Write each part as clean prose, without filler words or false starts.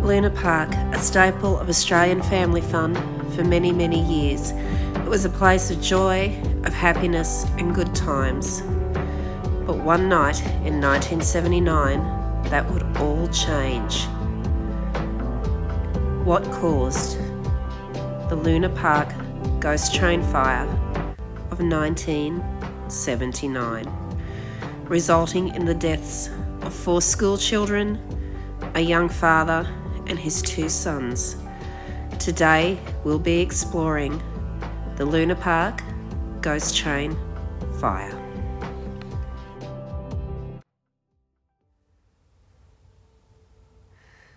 Luna Park, a staple of Australian family fun for many, many years. It was a place of joy, of happiness and good times. But one night in 1979, that would all change. What caused the Luna Park ghost train fire of 1979, resulting in the deaths of 4 school children, a young father and his 2 sons. Today we'll be exploring the Luna Park ghost train fire.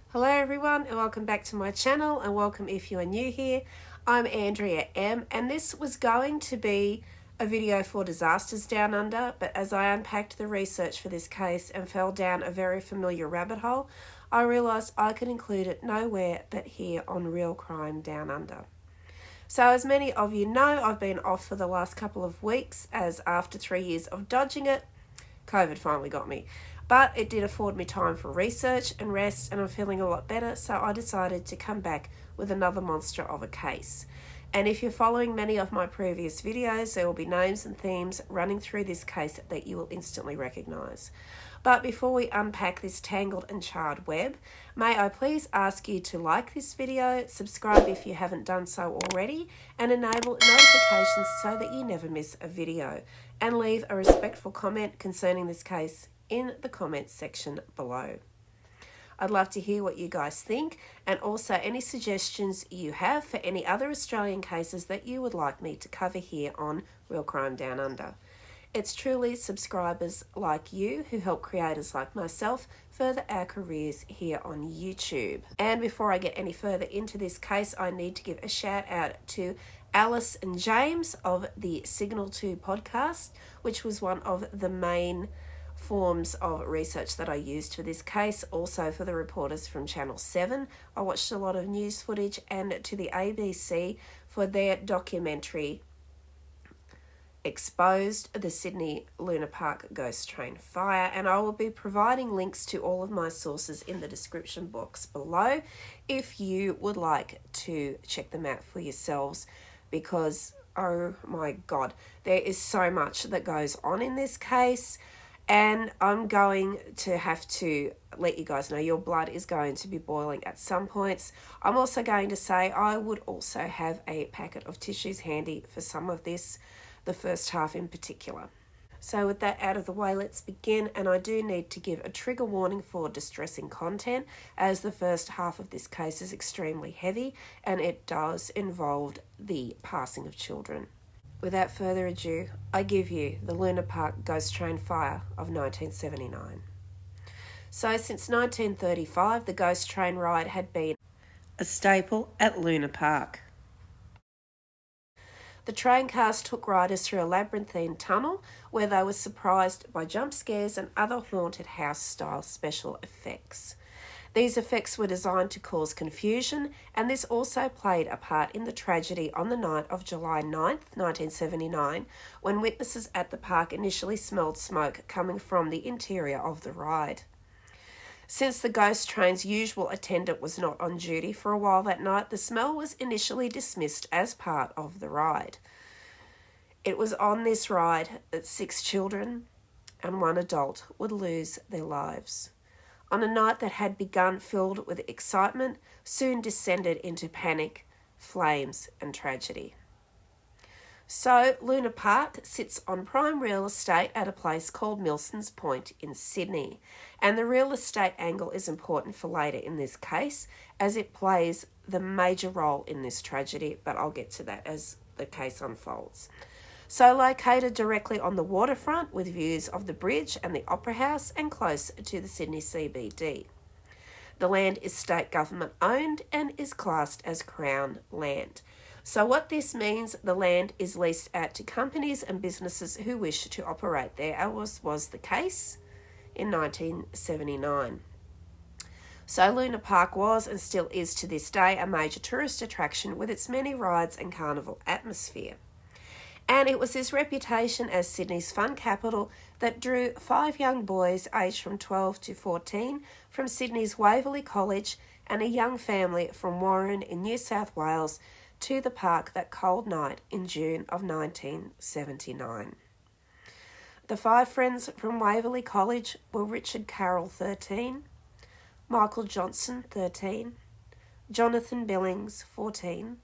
Hello everyone and welcome back to my channel, and welcome if you are new here. I'm Andrea M, and this was going to be a video for Disasters Down Under, but as I unpacked the research for this case and fell down a very familiar rabbit hole, I realised I could include it nowhere but here on Real Crime Down Under. So as many of you know, I've been off for the last couple of weeks, as after 3 years of dodging it, COVID finally got me. But it did afford me time for research and rest, and I'm feeling a lot better, so I decided to come back with another monster of a case. And if you're following many of my previous videos, there will be names and themes running through this case that you will instantly recognise. But before we unpack this tangled and charred web, may I please ask you to like this video, subscribe if you haven't done so already, and enable notifications so that you never miss a video, and leave a respectful comment concerning this case in the comments section below. I'd love to hear what you guys think, and also any suggestions you have for any other Australian cases that you would like me to cover here on Real Crime Down Under. It's truly subscribers like you who help creators like myself further our careers here on YouTube. And before I get any further into this case, I need to give a shout out to Alice and James of the Signal 2 podcast, which was one of the main forms of research that I used for this case. Also for the reporters from Channel 7, I watched a lot of news footage, and to the ABC for their documentary Exposed, the Sydney Luna Park Ghost Train Fire, and I will be providing links to all of my sources in the description box below if you would like to check them out for yourselves, because oh my god, there is so much that goes on in this case. And I'm going to have to let you guys know your blood is going to be boiling at some points. I'm also going to say I would also have a packet of tissues handy for some of this, the first half in particular. So with that out of the way, let's begin. And I do need to give a trigger warning for distressing content, as the first half of this case is extremely heavy and it does involve the passing of children. Without further ado, I give you the Luna Park Ghost Train Fire of 1979. So since 1935, the ghost train ride had been a staple at Luna Park. The train cars took riders through a labyrinthine tunnel where they were surprised by jump scares and other haunted house-style special effects. These effects were designed to cause confusion, and this also played a part in the tragedy on the night of July 9th, 1979, when witnesses at the park initially smelled smoke coming from the interior of the ride. Since the ghost train's usual attendant was not on duty for a while that night, the smell was initially dismissed as part of the ride. It was on this ride that 6 children and 1 adult would lose their lives. On a night that had begun filled with excitement, soon descended into panic, flames and tragedy. So, Luna Park sits on prime real estate at a place called Milson's Point in Sydney, and the real estate angle is important for later in this case, as it plays the major role in this tragedy, but I'll get to that as the case unfolds. So located directly on the waterfront with views of the bridge and the Opera House and close to the Sydney CBD. The land is state government owned and is classed as Crown land. So what this means, the land is leased out to companies and businesses who wish to operate there, as was the case in 1979. So Luna Park was and still is to this day a major tourist attraction with its many rides and carnival atmosphere. And it was this reputation as Sydney's fun capital that drew 5 young boys aged from 12 to 14 from Sydney's Waverley College and a young family from Warren in New South Wales to the park that cold night in June of 1979. The 5 friends from Waverley College were Richard Carroll, 13, Michael Johnson, 13, Jonathan Billings, 14,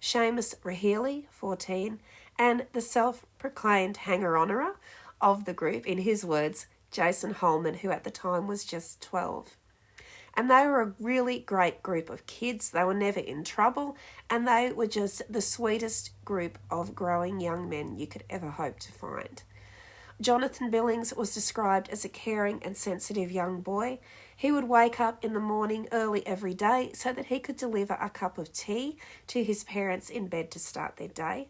Seamus Rahili, 14, and the self-proclaimed hanger-onerer of the group, in his words, Jason Holman, who at the time was just 12. And they were a really great group of kids. They were never in trouble, and they were just the sweetest group of growing young men you could ever hope to find. Jonathan Billings was described as a caring and sensitive young boy. He would wake up in the morning early every day so that he could deliver a cup of tea to his parents in bed to start their day.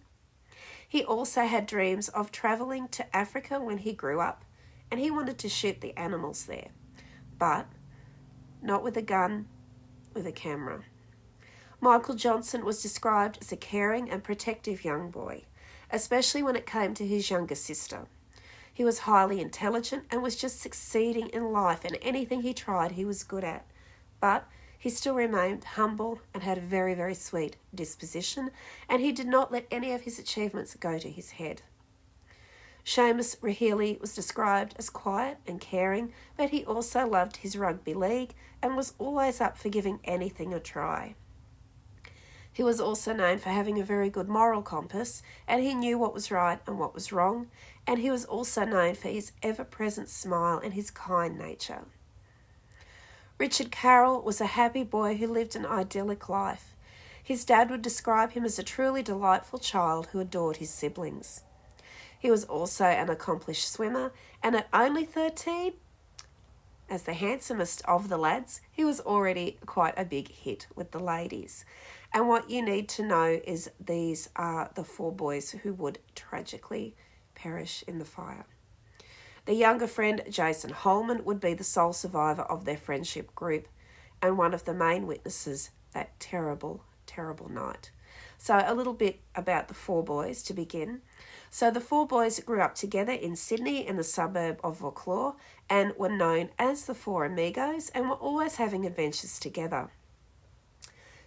He also had dreams of travelling to Africa when he grew up, and he wanted to shoot the animals there, but not with a gun, with a camera. Michael Johnson was described as a caring and protective young boy, especially when it came to his younger sister. He was highly intelligent and was just succeeding in life, and anything he tried he was good at. But he still remained humble and had a very, very sweet disposition, and he did not let any of his achievements go to his head. Seamus Rahili was described as quiet and caring, but he also loved his rugby league and was always up for giving anything a try. He was also known for having a very good moral compass, and he knew what was right and what was wrong, and he was also known for his ever-present smile and his kind nature. Richard Carroll was a happy boy who lived an idyllic life. His dad would describe him as a truly delightful child who adored his siblings. He was also an accomplished swimmer, and at only 13, as the handsomest of the lads, he was already quite a big hit with the ladies. And what you need to know is these are the 4 boys who would tragically perish in the fire. The younger friend, Jason Holman, would be the sole survivor of their friendship group and one of the main witnesses that terrible, terrible night. So a little bit about the 4 boys to begin. So the 4 boys grew up together in Sydney in the suburb of Vauclaw and were known as the 4 Amigos and were always having adventures together.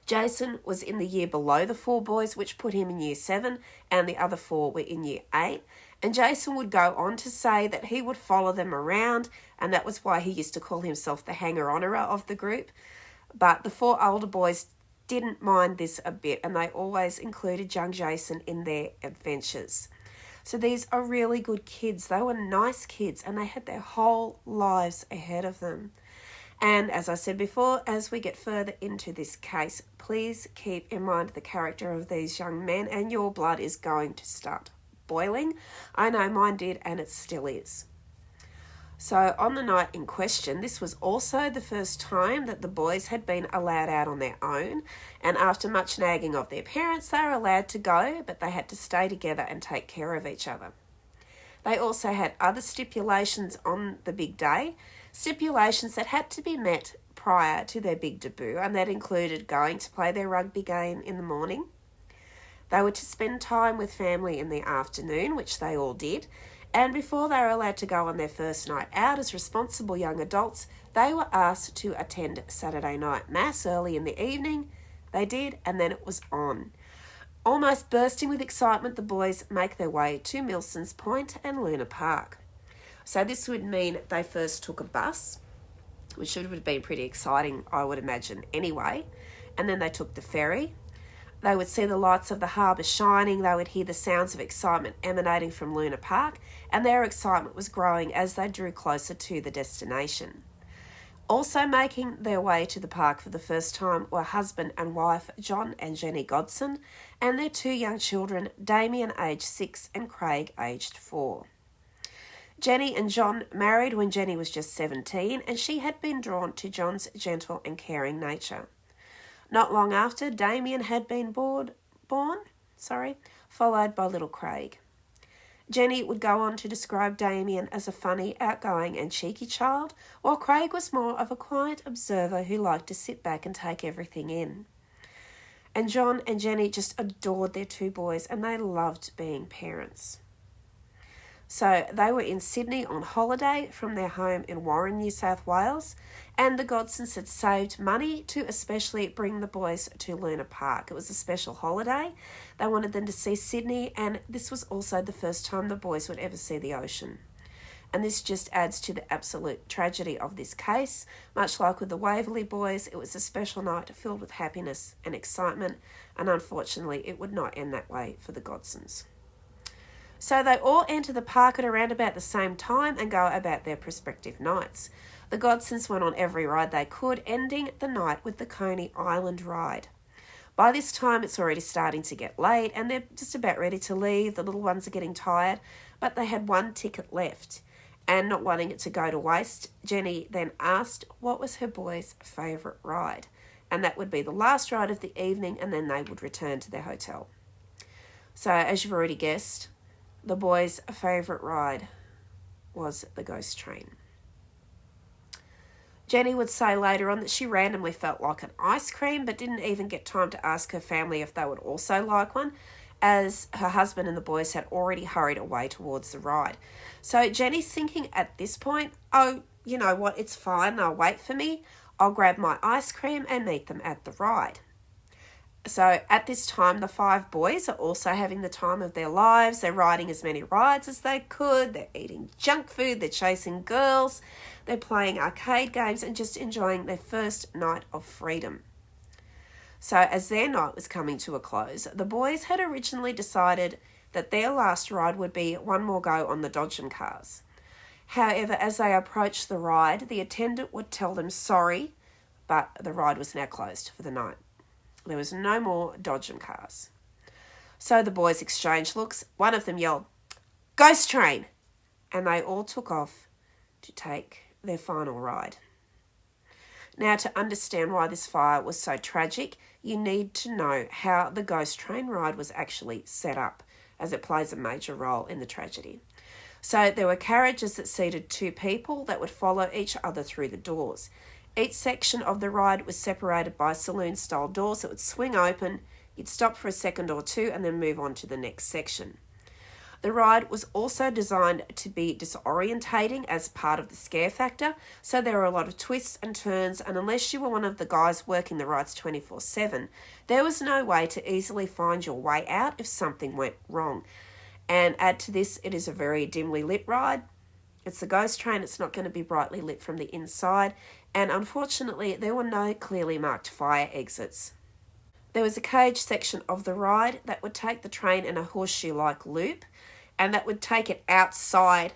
Jason was in the year below the 4 boys, which put him in year 7, and the other 4 were in year 8. And Jason would go on to say that he would follow them around, and that was why he used to call himself the hanger-onerer of the group. But the 4 older boys didn't mind this a bit, and they always included young Jason in their adventures. So these are really good kids. They were nice kids, and they had their whole lives ahead of them. And as I said before, as we get further into this case, please keep in mind the character of these young men, and your blood is going to start boiling. I know mine did, and it still is. So on the night in question, this was also the first time that the boys had been allowed out on their own, and after much nagging of their parents, they were allowed to go, but they had to stay together and take care of each other. They also had other stipulations on the big day, stipulations that had to be met prior to their big debut, and that included going to play their rugby game in the morning. They were to spend time with family in the afternoon, which they all did, and before they were allowed to go on their first night out as responsible young adults, they were asked to attend Saturday night mass early in the evening. They did, and then it was on. Almost bursting with excitement, the boys make their way to Milsons Point and Luna Park. So this would mean they first took a bus, which would have been pretty exciting, I would imagine, anyway. And then they took the ferry. They would see the lights of the harbour shining. They would hear the sounds of excitement emanating from Luna Park, and their excitement was growing as they drew closer to the destination. Also making their way to the park for the first time were husband and wife John and Jenny Godson, and their 2 young children, Damien aged 6 and Craig aged 4. Jenny and John married when Jenny was just 17, and she had been drawn to John's gentle and caring nature. Not long after, Damien had been born, followed by little Craig. Jenny would go on to describe Damien as a funny, outgoing and cheeky child, while Craig was more of a quiet observer who liked to sit back and take everything in. And John and Jenny just adored their 2 boys, and they loved being parents. So they were in Sydney on holiday from their home in Warren, New South Wales, and the Godsons had saved money to especially bring the boys to Luna Park. It was a special holiday. They wanted them to see Sydney, and this was also the first time the boys would ever see the ocean. And this just adds to the absolute tragedy of this case. Much like with the Waverley boys, it was a special night filled with happiness and excitement, and unfortunately it would not end that way for the Godsons. So they all enter the park at around about the same time and go about their prospective nights. The Godsons went on every ride they could, ending the night with the Coney Island ride. By this time, it's already starting to get late and they're just about ready to leave. The little ones are getting tired, but they had one ticket left. And not wanting it to go to waste, Jenny then asked what was her boys' favourite ride. And that would be the last ride of the evening, and then they would return to their hotel. So, as you've already guessed, the boys' favourite ride was the ghost train. Jenny would say later on that she randomly felt like an ice cream, but didn't even get time to ask her family if they would also like one, as her husband and the boys had already hurried away towards the ride. So Jenny's thinking at this point, oh, you know what, it's fine, they'll wait for me. I'll grab my ice cream and meet them at the ride. So at this time, the 5 boys are also having the time of their lives. They're riding as many rides as they could. They're eating junk food. They're chasing girls. They're playing arcade games and just enjoying their first night of freedom. So as their night was coming to a close, the boys had originally decided that their last ride would be one more go on the Dodgem cars. However, as they approached the ride, the attendant would tell them sorry, but the ride was now closed for the night. There was no more Dodgem cars. So the boys exchanged looks. One of them yelled, "Ghost train!" And they all took off to take their final ride. Now, to understand why this fire was so tragic, you need to know how the ghost train ride was actually set up, as it plays a major role in the tragedy. So there were carriages that seated 2 people that would follow each other through the doors. Each section of the ride was separated by saloon-style doors that would swing open. You'd stop for a second or two and then move on to the next section. The ride was also designed to be disorientating as part of the scare factor, so there were a lot of twists and turns, and unless you were one of the guys working the rides 24/7, there was no way to easily find your way out if something went wrong. And add to this, it is a very dimly lit ride. It's a ghost train, it's not going to be brightly lit from the inside, and unfortunately there were no clearly marked fire exits. There was a cage section of the ride that would take the train in a horseshoe-like loop, and that would take it outside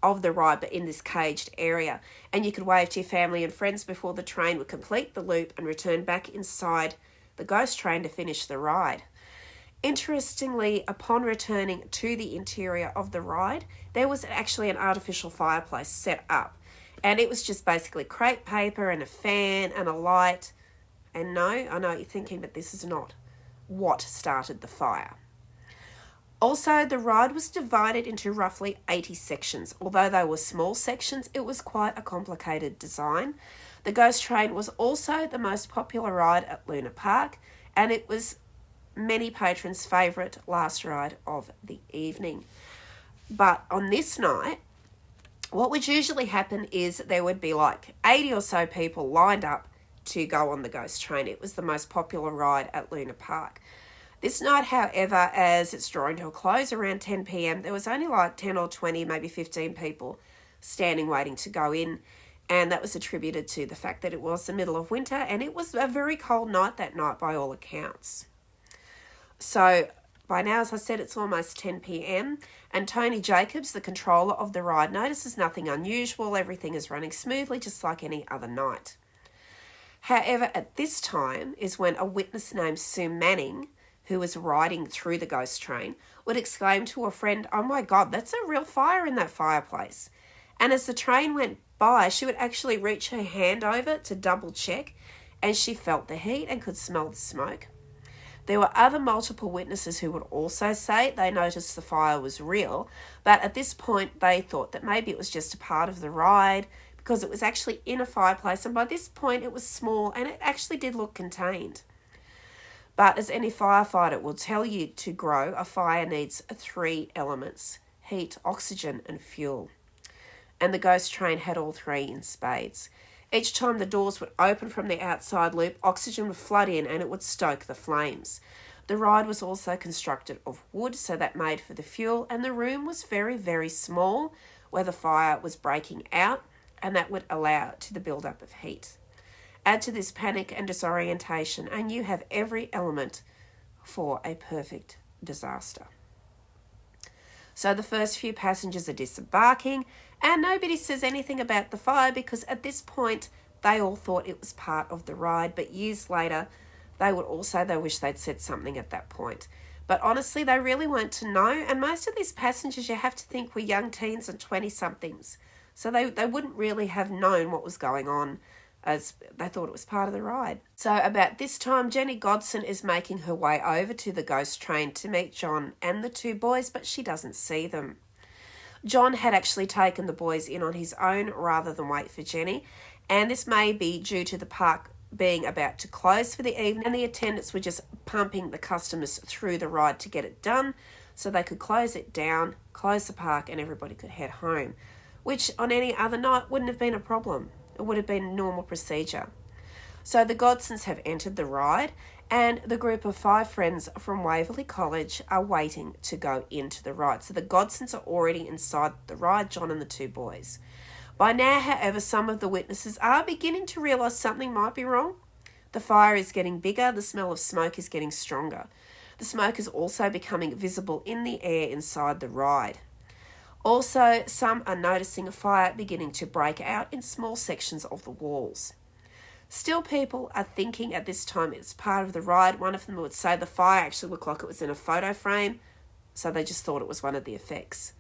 of the ride, but in this caged area. And you could wave to your family and friends before the train would complete the loop and return back inside the ghost train to finish the ride. Interestingly, upon returning to the interior of the ride, there was actually an artificial fireplace set up. And it was just basically crepe paper and a fan and a light. And no, I know what you're thinking, but this is not what started the fire. Also, the ride was divided into roughly 80 sections. Although they were small sections, it was quite a complicated design. The ghost train was also the most popular ride at Luna Park, and it was many patrons' favourite last ride of the evening. But on this night, what would usually happen is there would be like 80 or so people lined up to go on the ghost train. It was the most popular ride at Luna Park. This night, however, as it's drawing to a close around 10 p.m, there was only like 10 or 20, maybe 15 people standing waiting to go in. And that was attributed to the fact that it was the middle of winter and it was a very cold night that night by all accounts. So by now, as I said, it's almost 10 p.m. and Tony Jacobs, the controller of the ride, notices nothing unusual. Everything is running smoothly, just like any other night. However, at this time is when a witness named Sue Manning, who was riding through the ghost train, would exclaim to a friend, "Oh my God, that's a real fire in that fireplace." And as the train went by, she would actually reach her hand over to double check, and she felt the heat and could smell the smoke. There were other multiple witnesses who would also say they noticed the fire was real, but at this point they thought that maybe it was just a part of the ride because it was actually in a fireplace, and by this point it was small and it actually did look contained. But as any firefighter will tell you, to grow, a fire needs 3 elements: heat, oxygen, and fuel. And the ghost train had all three in spades. Each time the doors would open from the outside loop, oxygen would flood in and it would stoke the flames. The ride was also constructed of wood, so that made for the fuel, and the room was very, very small where the fire was breaking out, and that would allow to the build-up of heat. Add to this panic and disorientation, and you have every element for a perfect disaster. So the first few passengers are disembarking, and nobody says anything about the fire because at this point they all thought it was part of the ride, but years later they would all say they wish they'd said something at that point. But honestly, they really weren't to know, and most of these passengers, you have to think, were young teens and 20-somethings. So they wouldn't really have known what was going on, as they thought it was part of the ride. So about this time, Jenny Godson is making her way over to the ghost train to meet John and the two boys, but she doesn't see them. John had actually taken the boys in on his own rather than wait for Jenny, and this may be due to the park being about to close for the evening, and the attendants were just pumping the customers through the ride to get it done so they could close it down, close the park, and everybody could head home, which on any other night wouldn't have been a problem. It would have been normal procedure. So the Godsons have entered the ride, and the group of 5 friends from Waverley College are waiting to go into the ride. So the Godsons are already inside the ride, John and the two boys. By now, however, some of the witnesses are beginning to realise something might be wrong. The fire is getting bigger, the smell of smoke is getting stronger. The smoke is also becoming visible in the air inside the ride. Also, some are noticing a fire beginning to break out in small sections of the walls. Still, people are thinking at this time it's part of the ride. One of them would say the fire actually looked like it was in a photo frame, so they just thought it was one of the effects.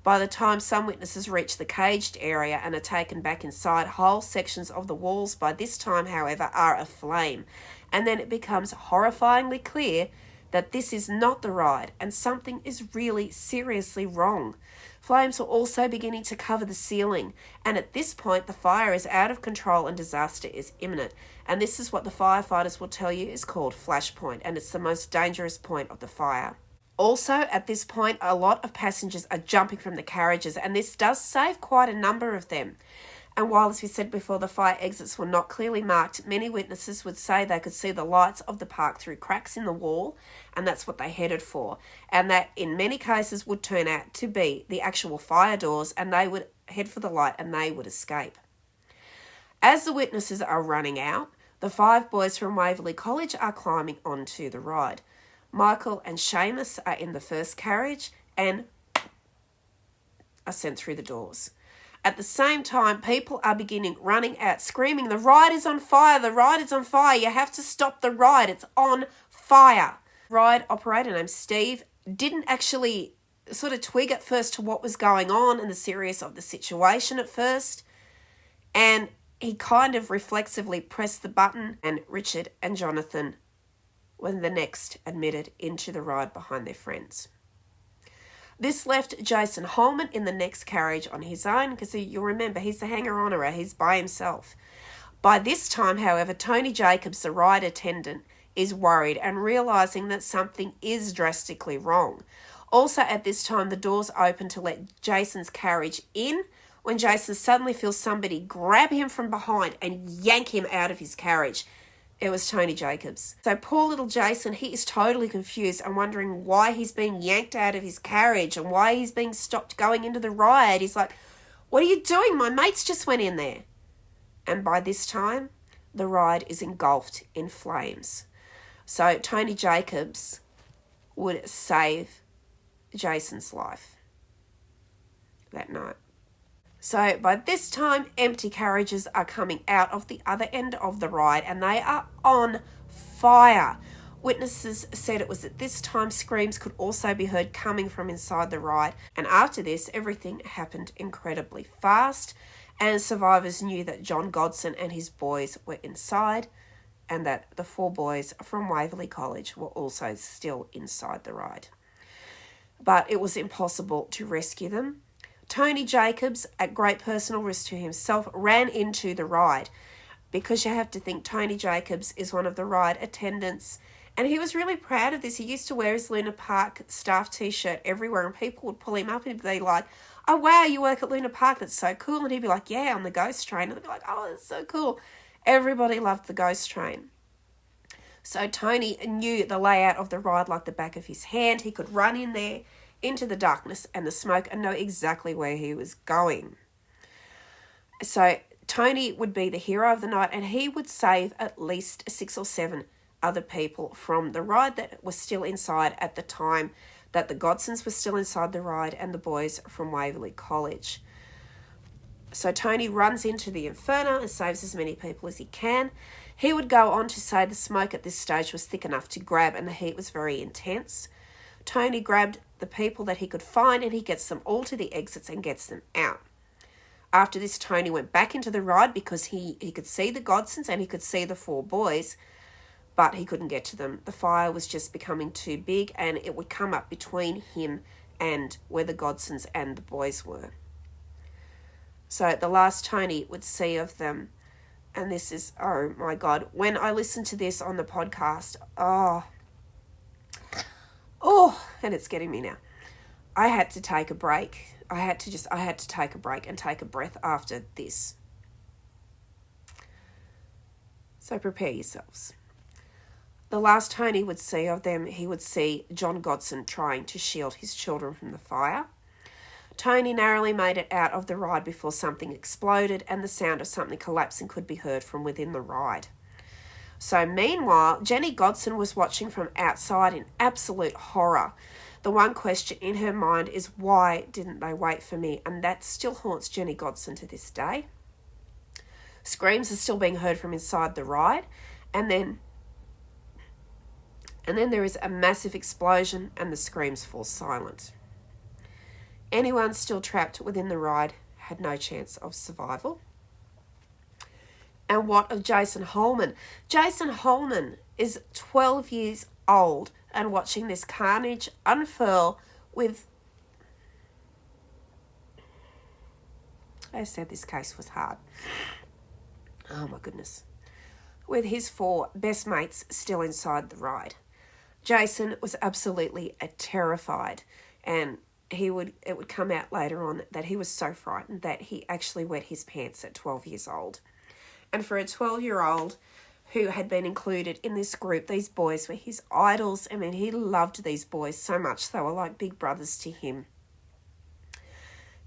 By the time some witnesses reach the caged area and are taken back inside, whole sections of the walls by this time, however, are aflame. And then it becomes horrifyingly clear that this is not the ride and something is really seriously wrong. Flames are also beginning to cover the ceiling, and at this point the fire is out of control and disaster is imminent. And this is what the firefighters will tell you is called flashpoint, and it's the most dangerous point of the fire. Also, at this point, a lot of passengers are jumping from the carriages, and this does save quite a number of them. And while, as we said before, the fire exits were not clearly marked, many witnesses would say they could see the lights of the park through cracks in the wall, and that's what they headed for. And that, in many cases, would turn out to be the actual fire doors, and they would head for the light and they would escape. As the witnesses are running out, the 5 boys from Waverley College are climbing onto the ride. Michael and Seamus are in the first carriage and are sent through the doors. At the same time, people are beginning running out, screaming, "The ride is on fire! The ride is on fire! You have to stop the ride! It's on fire!" Ride operator named Steve didn't actually sort of twig at first to what was going on and the seriousness of the situation at first, and he kind of reflexively pressed the button, and Richard and Jonathan were the next admitted into the ride behind their friends. This left Jason Holman in the next carriage on his own, because you'll remember he's the hanger-onerer, he's by himself. By this time, however, Tony Jacobs, the ride attendant, is worried and realising that something is drastically wrong. Also at this time, the doors open to let Jason's carriage in, when Jason suddenly feels somebody grab him from behind and yank him out of his carriage. It was Tony Jacobs. So poor little Jason, he is totally confused and wondering why he's being yanked out of his carriage and why he's being stopped going into the ride. He's like, "What are you doing? My mates just went in there." And by this time, the ride is engulfed in flames. So Tony Jacobs would save Jason's life that night. So by this time, empty carriages are coming out of the other end of the ride and they are on fire. Witnesses said it was at this time screams could also be heard coming from inside the ride. And after this, everything happened incredibly fast, and survivors knew that John Godson and his boys were inside, and that the 4 boys from Waverley College were also still inside the ride. But it was impossible to rescue them. Tony Jacobs, at great personal risk to himself, ran into the ride, because you have to think Tony Jacobs is one of the ride attendants, And he was really proud of this. He used to wear his Luna Park staff t-shirt everywhere, and people would pull him up and be like, oh, wow, you work at Luna Park, that's so cool. And he'd be like, yeah, on the ghost train. And they'd be like, oh, that's so cool. Everybody loved the ghost train. So Tony knew the layout of the ride like the back of his hand. He could run in there into the darkness and the smoke and know exactly where he was going. So Tony would be the hero of the night, and he would save at least 6 or 7 other people from the ride that was still inside at the time that the Godsons were still inside the ride and the boys from Waverley College. So Tony runs into the Inferno and saves as many people as he can. He would go on to say the smoke at this stage was thick enough to grab and the heat was very intense. Tony grabbed the people that he could find and he gets them all to the exits and gets them out. After this, Tony went back into the ride because he could see the Godsons and he could see the 4 boys, but he couldn't get to them. The fire was just becoming too big and it would come up between him and where the Godsons and the boys were. So the last Tony would see of them, and this is, oh my God, when I listened to this on the podcast, and it's getting me now. I had to take a break. I had to take a break and take a breath after this. So prepare yourselves. The last Tony would see of them, he would see John Godson trying to shield his children from the fire. Tony narrowly made it out of the ride before something exploded and the sound of something collapsing could be heard from within the ride. So meanwhile, Jenny Godson was watching from outside in absolute horror. The one question in her mind is, why didn't they wait for me? And that still haunts Jenny Godson to this day. Screams are still being heard from inside the ride, and then there is a massive explosion and the screams fall silent. Anyone still trapped within the ride had no chance of survival. And what of Jason Holman? Jason Holman is 12 years old and watching this carnage unfurl with... I said this case was hard. Oh my goodness. With his 4 best mates still inside the ride. Jason was absolutely terrified, and it would come out later on that he was so frightened that he actually wet his pants at 12 years old. And for a 12-year-old who had been included in this group, these boys were his idols. I mean, he loved these boys so much. They were like big brothers to him.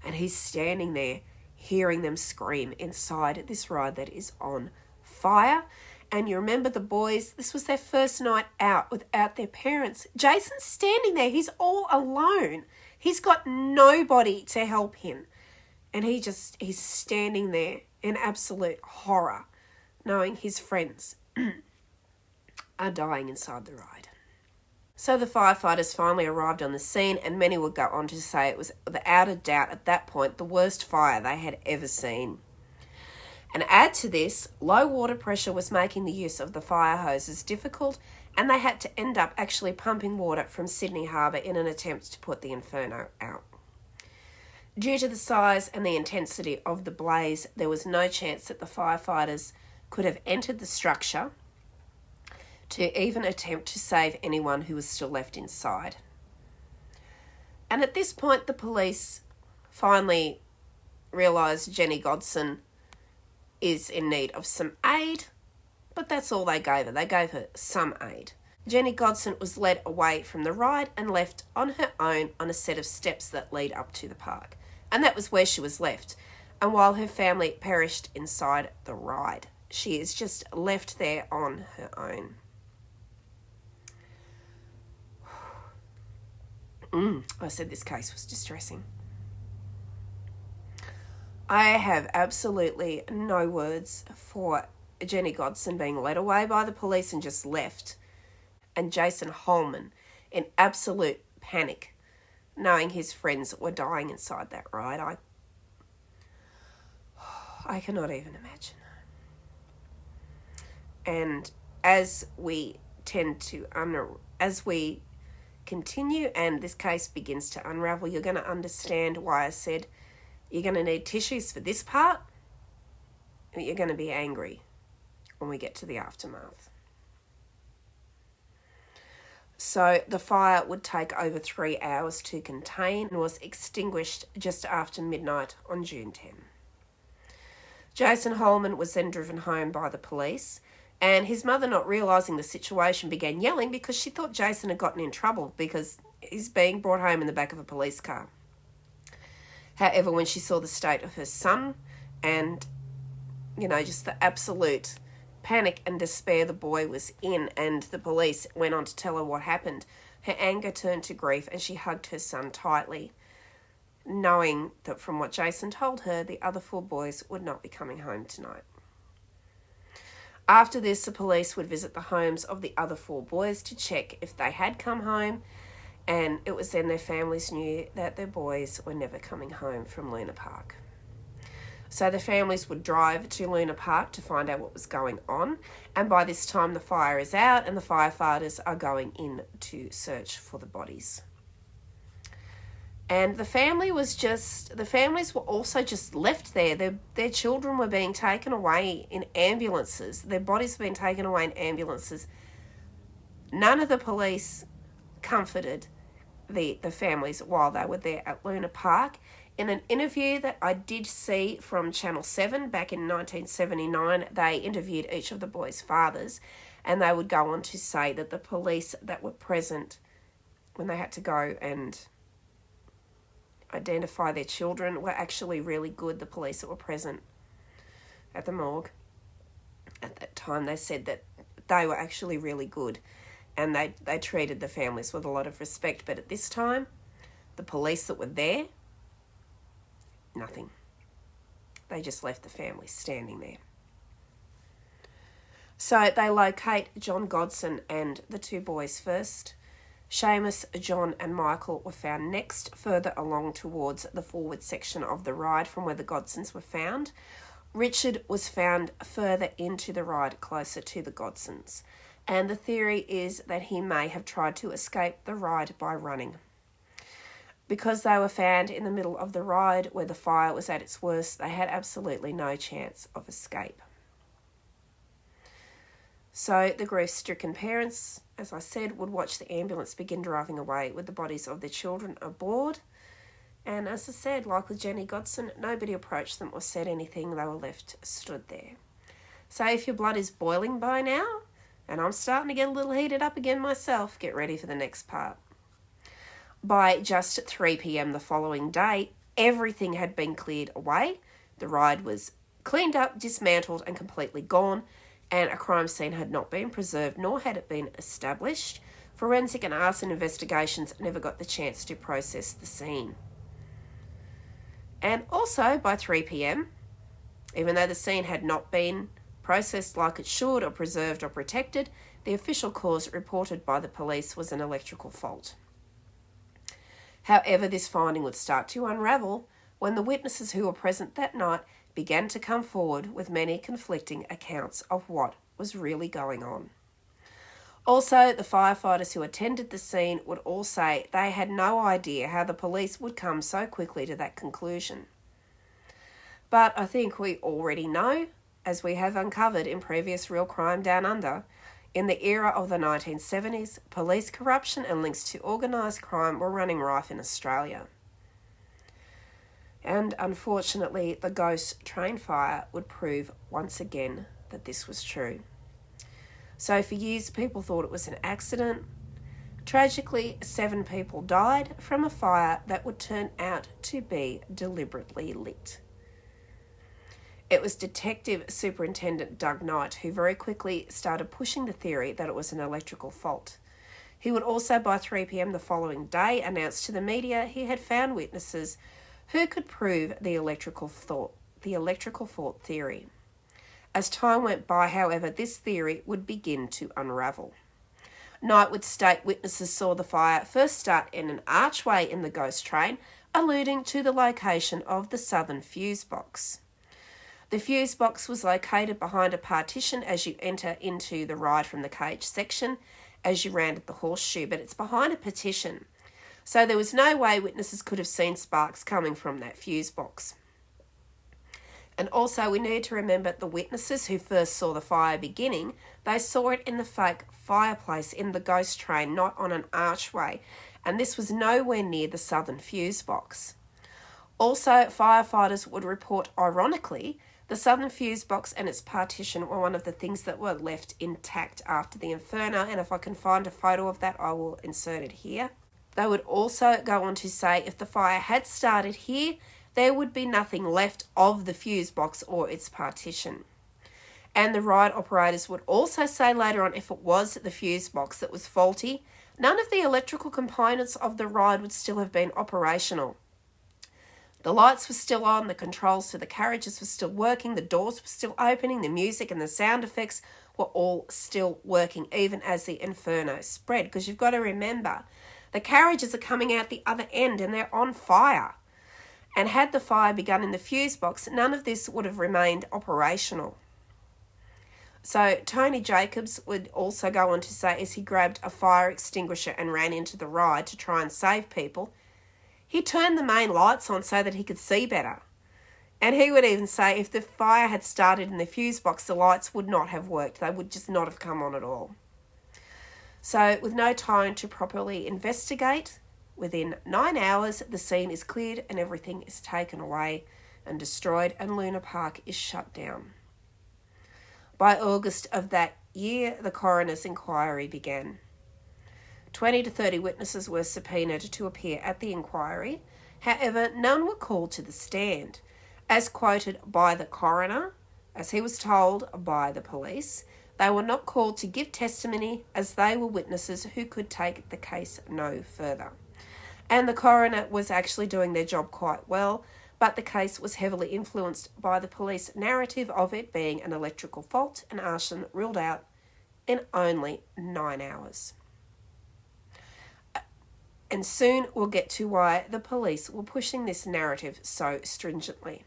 And he's standing there hearing them scream inside this ride that is on fire. And you remember the boys, this was their first night out without their parents. Jason's standing there. He's all alone. He's got nobody to help him. And he's standing there in absolute horror, knowing his friends are dying inside the ride. So the firefighters finally arrived on the scene, and many would go on to say it was without a doubt at that point the worst fire they had ever seen. And add to this, low water pressure was making the use of the fire hoses difficult, and they had to end up actually pumping water from Sydney Harbour in an attempt to put the inferno out. Due to the size and the intensity of the blaze, there was no chance that the firefighters could have entered the structure to even attempt to save anyone who was still left inside. And at this point, the police finally realised Jenny Godson is in need of some aid, but that's all they gave her. They gave her some aid. Jenny Godson was led away from the ride and left on her own on a set of steps that lead up to the park. And that was where she was left. And while her family perished inside the ride, she is just left there on her own. I said this case was distressing. I have absolutely no words for Jenny Godson being led away by the police and just left, and Jason Holman in absolute panic, knowing his friends were dying inside that ride. I cannot even imagine. And as we continue and this case begins to unravel, you're going to understand why I said you're going to need tissues for this part, but you're going to be angry when we get to the aftermath. So the fire would take over 3 hours to contain and was extinguished just after midnight on June 10. Jason Holman was then driven home by the police, and his mother, not realising the situation, began yelling because she thought Jason had gotten in trouble because he's being brought home in the back of a police car. However, when she saw the state of her son and, just the absolute panic and despair the boy was in, and the police went on to tell her what happened, her anger turned to grief and she hugged her son tightly, knowing that from what Jason told her, the other 4 boys would not be coming home tonight. After this, the police would visit the homes of the other 4 boys to check if they had come home, and it was then their families knew that their boys were never coming home from Luna Park. So the families would drive to Luna Park to find out what was going on, and by this time the fire is out and the firefighters are going in to search for the bodies. And the families were also just left there. Their children were being taken away in ambulances. Their bodies were being taken away in ambulances. None of the police comforted the families while they were there at Luna Park. In an interview that I did see from Channel 7 back in 1979, they interviewed each of the boys' fathers, and they would go on to say that the police that were present when they had to go and identify their children were actually really good. The police that were present at the morgue at that time, they said that they were actually really good, and they treated the families with a lot of respect. But at this time, the police that were there, nothing. They just left the families standing there. So they locate John Godson and the 2 boys first. Seamus, John and Michael were found next, further along towards the forward section of the ride from where the Godsons were found. Richard was found further into the ride, closer to the Godsons, and the theory is that he may have tried to escape the ride by running. Because they were found in the middle of the ride where the fire was at its worst, they had absolutely no chance of escape. So the grief-stricken parents, as I said, would watch the ambulance begin driving away with the bodies of their children aboard. And as I said, like with Jenny Godson, nobody approached them or said anything. They were left stood there. So if your blood is boiling by now, and I'm starting to get a little heated up again myself, get ready for the next part. By just 3 p.m. the following day, everything had been cleared away. The ride was cleaned up, dismantled and completely gone, and a crime scene had not been preserved, nor had it been established. Forensic and arson investigations never got the chance to process the scene. And also by 3 p.m, even though the scene had not been processed like it should or preserved or protected, the official cause reported by the police was an electrical fault. However, this finding would start to unravel when the witnesses who were present that night began to come forward with many conflicting accounts of what was really going on. Also, the firefighters who attended the scene would all say they had no idea how the police would come so quickly to that conclusion. But I think we already know, as we have uncovered in previous Real Crime Down Under, in the era of the 1970s, police corruption and links to organised crime were running rife in Australia. And unfortunately, the ghost train fire would prove once again that this was true. So for years, people thought it was an accident. Tragically, 7 people died from a fire that would turn out to be deliberately lit. It was Detective Superintendent Doug Knight who very quickly started pushing the theory that it was an electrical fault. He would also, by 3 p.m. the following day, announce to the media he had found witnesses who could prove the electrical fault theory. As time went by, however, this theory would begin to unravel. Knight would state witnesses saw the fire first start in an archway in the ghost train, alluding to the location of the southern fuse box. The fuse box was located behind a partition as you enter into the ride from the cage section as you rounded the horseshoe, but it's behind a partition. So there was no way witnesses could have seen sparks coming from that fuse box. And also we need to remember the witnesses who first saw the fire beginning, they saw it in the fake fireplace in the ghost train, not on an archway. And this was nowhere near the southern fuse box. Also, firefighters would report, ironically, the southern fuse box and its partition were one of the things that were left intact after the inferno, and if I can find a photo of that, I will insert it here. They would also go on to say if the fire had started here, there would be nothing left of the fuse box or its partition. And the ride operators would also say later on, if it was the fuse box that was faulty, none of the electrical components of the ride would still have been operational. The lights were still on, the controls to the carriages were still working, the doors were still opening, the music and the sound effects were all still working, even as the inferno spread. Because you've got to remember, the carriages are coming out the other end and they're on fire. And had the fire begun in the fuse box, none of this would have remained operational. So Tony Jacobs would also go on to say, as he grabbed a fire extinguisher and ran into the ride to try and save people, he turned the main lights on so that he could see better. And he would even say if the fire had started in the fuse box, the lights would not have worked. They would just not have come on at all. So with no time to properly investigate, within 9 hours, the scene is cleared and everything is taken away and destroyed, and Luna Park is shut down. By August of that year, the coroner's inquiry began. 20 to 30 witnesses were subpoenaed to appear at the inquiry. However, none were called to the stand. As quoted by the coroner, as he was told by the police, they were not called to give testimony as they were witnesses who could take the case no further. And the coroner was actually doing their job quite well, but the case was heavily influenced by the police narrative of it being an electrical fault and arson ruled out in only 9 hours. And soon we'll get to why the police were pushing this narrative so stringently.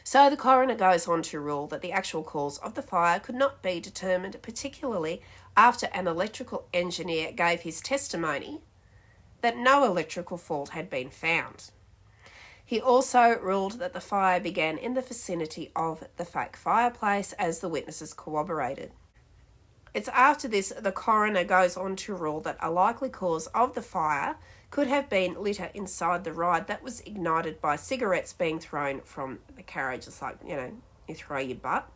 So the coroner goes on to rule that the actual cause of the fire could not be determined, particularly after an electrical engineer gave his testimony that no electrical fault had been found. He also ruled that the fire began in the vicinity of the fake fireplace, as the witnesses corroborated. It's after this the coroner goes on to rule that a likely cause of the fire could have been litter inside the ride that was ignited by cigarettes being thrown from the carriage. It's like, you throw your butt.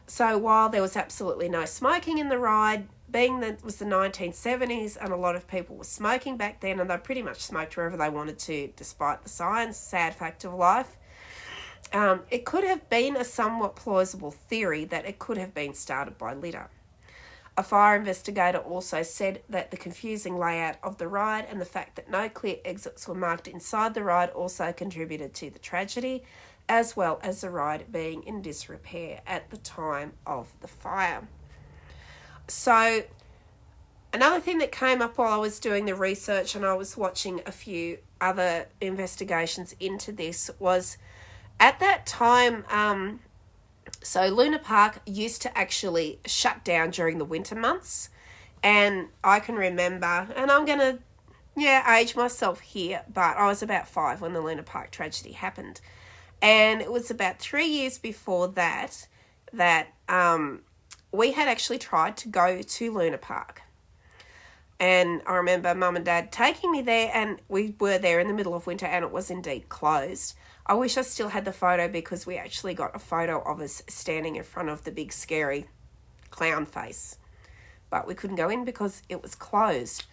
So while there was absolutely no smoking in the ride, being that it was the 1970s and a lot of people were smoking back then, and they pretty much smoked wherever they wanted to, despite the signs, sad fact of life, it could have been a somewhat plausible theory that it could have been started by litter. A fire investigator also said that the confusing layout of the ride and the fact that no clear exits were marked inside the ride also contributed to the tragedy, as well as the ride being in disrepair at the time of the fire. So another thing that came up while I was doing the research and I was watching a few other investigations into this was at that time, so Luna Park used to actually shut down during the winter months. And I can remember, and I'm going to, age myself here, but I was about 5 when the Luna Park tragedy happened. And it was about 3 years before that we had actually tried to go to Luna Park. And I remember Mum and Dad taking me there, and we were there in the middle of winter and it was indeed closed. I wish I still had the photo because we actually got a photo of us standing in front of the big scary clown face. But we couldn't go in because it was closed.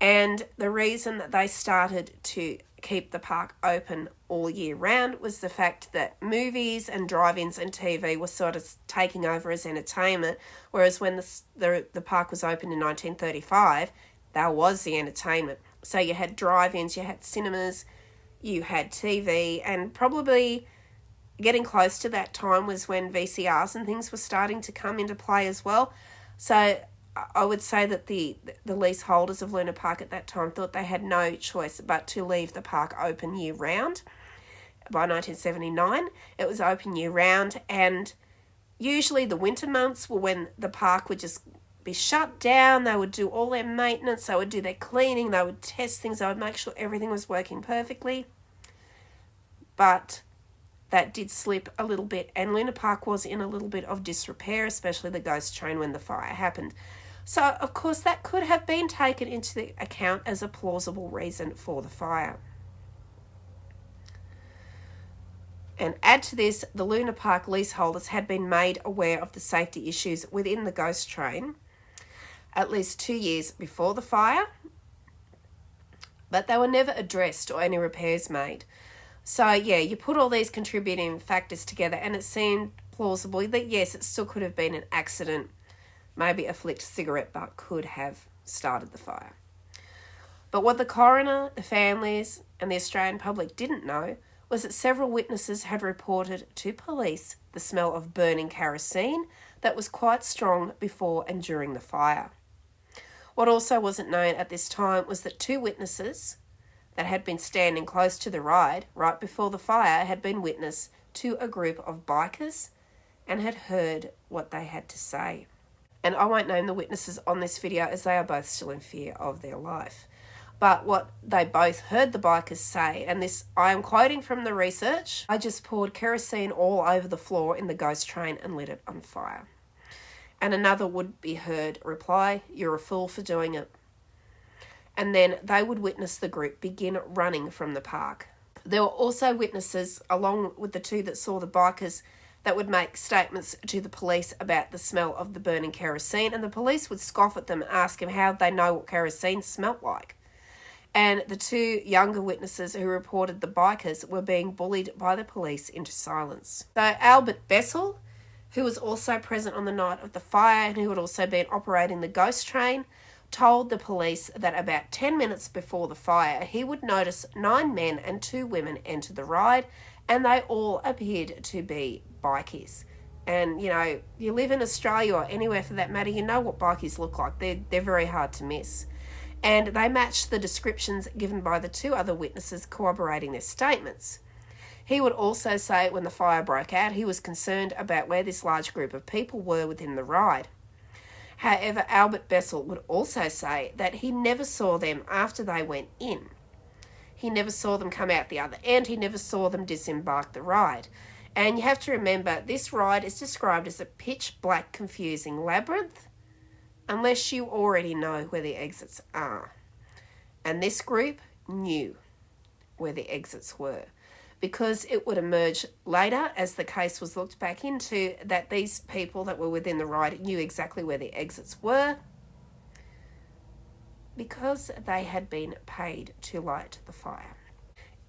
And the reason that they started to keep the park open all year round was the fact that movies and drive-ins and TV were sort of taking over as entertainment, whereas when the park was opened in 1935, that was the entertainment. So you had drive-ins, you had cinemas, you had TV, and probably getting close to that time was when VCRs and things were starting to come into play as well. So I would say that the leaseholders of Luna Park at that time thought they had no choice but to leave the park open year round. By 1979, it was open year round, and usually the winter months were when the park would just be shut down. They would do all their maintenance, they would do their cleaning, they would test things, they would make sure everything was working perfectly. But that did slip a little bit, and Luna Park was in a little bit of disrepair, especially the ghost train when the fire happened. So, of course, that could have been taken into the account as a plausible reason for the fire. And add to this, the Luna Park leaseholders had been made aware of the safety issues within the ghost train at least 2 years before the fire, but they were never addressed or any repairs made. So, yeah, you put all these contributing factors together and it seemed plausible that, yes, it still could have been an accident. Maybe a flicked cigarette butt could have started the fire. But what the coroner, the families, and the Australian public didn't know was that several witnesses had reported to police the smell of burning kerosene that was quite strong before and during the fire. What also wasn't known at this time was that 2 witnesses that had been standing close to the ride right before the fire had been witness to a group of bikers and had heard what they had to say. And I won't name the witnesses on this video as they are both still in fear of their life. But what they both heard the bikers say, and this I am quoting from the research, I just poured kerosene all over the floor in the ghost train and lit it on fire. And another would be heard reply, "You're a fool for doing it." And then they would witness the group begin running from the park. There were also witnesses, along with the 2 that saw the bikers, that would make statements to the police about the smell of the burning kerosene, and the police would scoff at them and ask them how they know what kerosene smelt like. And the 2 younger witnesses who reported the bikers were being bullied by the police into silence. So Albert Bessel, who was also present on the night of the fire and who had also been operating the ghost train, told the police that about 10 minutes before the fire, he would notice 9 men and 2 women enter the ride, and they all appeared to be bikies. And, you know, you live in Australia or anywhere for that matter, you know what bikies look like. They're very hard to miss. And they matched the descriptions given by the 2 other witnesses corroborating their statements. He would also say when the fire broke out, he was concerned about where this large group of people were within the ride. However, Albert Bessel would also say that he never saw them after they went in. He never saw them come out the other end. He never saw them disembark the ride. And you have to remember, this ride is described as a pitch black, confusing labyrinth, unless you already know where the exits are. And this group knew where the exits were, because it would emerge later as the case was looked back into that these people that were within the ride knew exactly where the exits were because they had been paid to light the fire.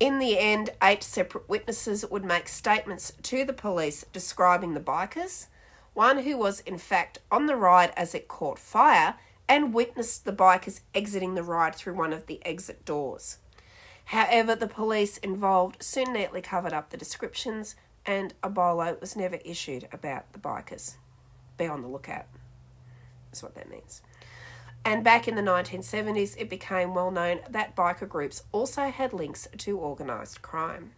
In the end, 8 separate witnesses would make statements to the police describing the bikers, one who was in fact on the ride as it caught fire and witnessed the bikers exiting the ride through one of the exit doors. However, the police involved soon neatly covered up the descriptions and a bolo was never issued about the bikers. Be on the lookout, is what that means. And back in the 1970s, it became well known that biker groups also had links to organised crime.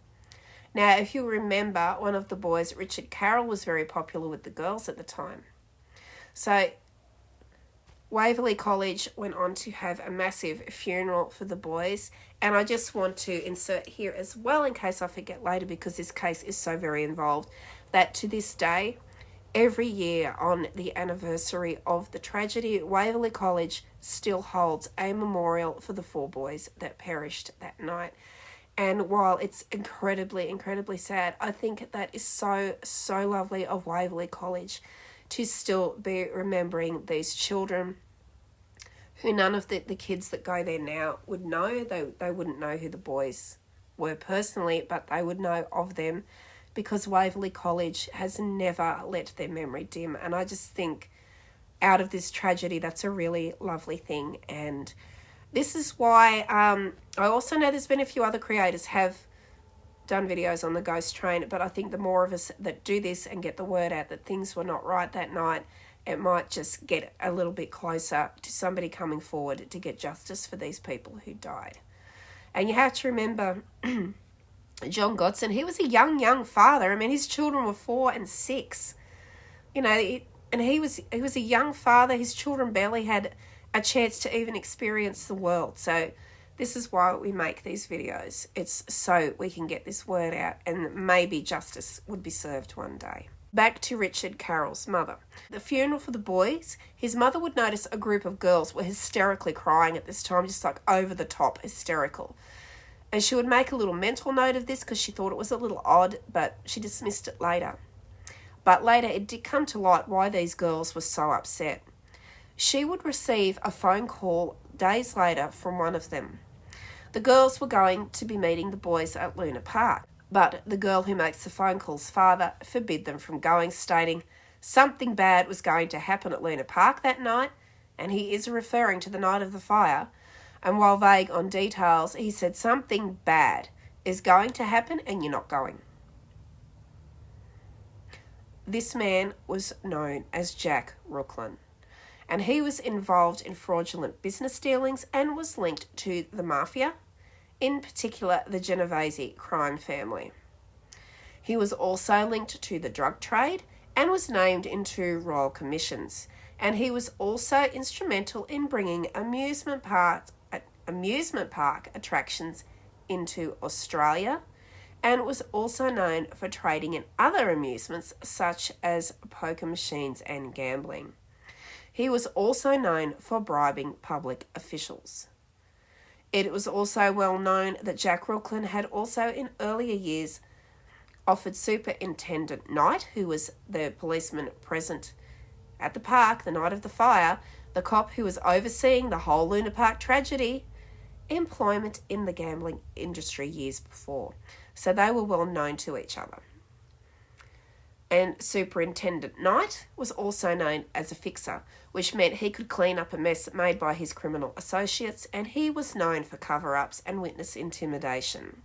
Now, if you remember, one of the boys, Richard Carroll, was very popular with the girls at the time. So Waverley College went on to have a massive funeral for the boys, and I just want to insert here as well, in case I forget later, because this case is so very involved, that to this day, every year on the anniversary of the tragedy, Waverley College still holds a memorial for the 4 boys that perished that night. And while it's incredibly, incredibly sad, I think that is so, so lovely of Waverley College to still be remembering these children who none of the kids that go there now would know. They wouldn't know who the boys were personally, but they would know of them because Waverley College has never let their memory dim. And I just think out of this tragedy, that's a really lovely thing. And this is why I also know there's been a few other creators have done videos on the ghost train, but I think the more of us that do this and get the word out that things were not right that night, it might just get a little bit closer to somebody coming forward to get justice for these people who died. And you have to remember John Godson, he was a young father. I mean, his children were 4 and 6. You know, and he was a young father. His children barely had a chance to even experience the world. So This is why we make these videos. It's so we can get this word out and maybe justice would be served one day. Back to Richard Carroll's mother. The funeral for the boys, his mother would notice a group of girls were hysterically crying at this time, just like over the top hysterical. And she would make a little mental note of this because she thought it was a little odd, but she dismissed it later. But later it did come to light why these girls were so upset. She would receive a phone call days later from one of them. The girls were going to be meeting the boys at Luna Park, but the girl who makes the phone call's father forbid them from going, stating something bad was going to happen at Luna Park that night, and he is referring to the night of the fire. And while vague on details, he said something bad is going to happen and you're not going. This man was known as Jack Rooklyn, and he was involved in fraudulent business dealings and was linked to the mafia, in particular the Genovese crime family. He was also linked to the drug trade and was named into royal commissions, and he was also instrumental in bringing amusement park attractions into Australia, and was also known for trading in other amusements such as poker machines and gambling. He was also known for bribing public officials. It was also well known that Jack Rooklyn had also in earlier years offered Superintendent Knight, who was the policeman present at the park the night of the fire, the cop who was overseeing the whole Luna Park tragedy, employment in the gambling industry years before. So they were well known to each other. And Superintendent Knight was also known as a fixer, which meant he could clean up a mess made by his criminal associates, and he was known for cover-ups and witness intimidation.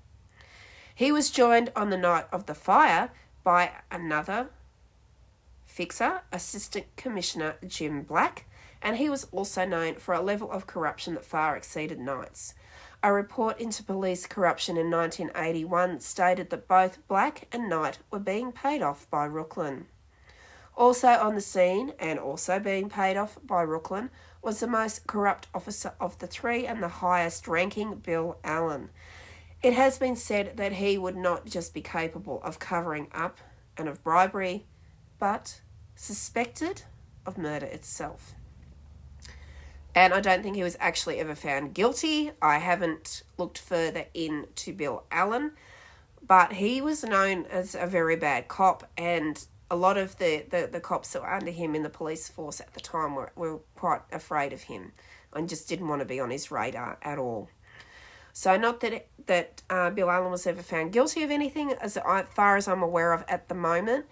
He was joined on the night of the fire by another fixer, Assistant Commissioner Jim Black, and he was also known for a level of corruption that far exceeded Knight's. A report into police corruption in 1981 stated that both Black and Knight were being paid off by Rooklyn. Also on the scene, and also being paid off by Rooklyn, was the most corrupt officer of the three and the highest ranking, Bill Allen. It has been said that he would not just be capable of covering up and of bribery, but suspected of murder itself. And I don't think he was actually ever found guilty. I haven't looked further into Bill Allen, but he was known as a very bad cop, and a lot of the cops that were under him in the police force at the time were quite afraid of him and just didn't want to be on his radar at all. So not that Bill Allen was ever found guilty of anything, as far as I'm aware of at the moment.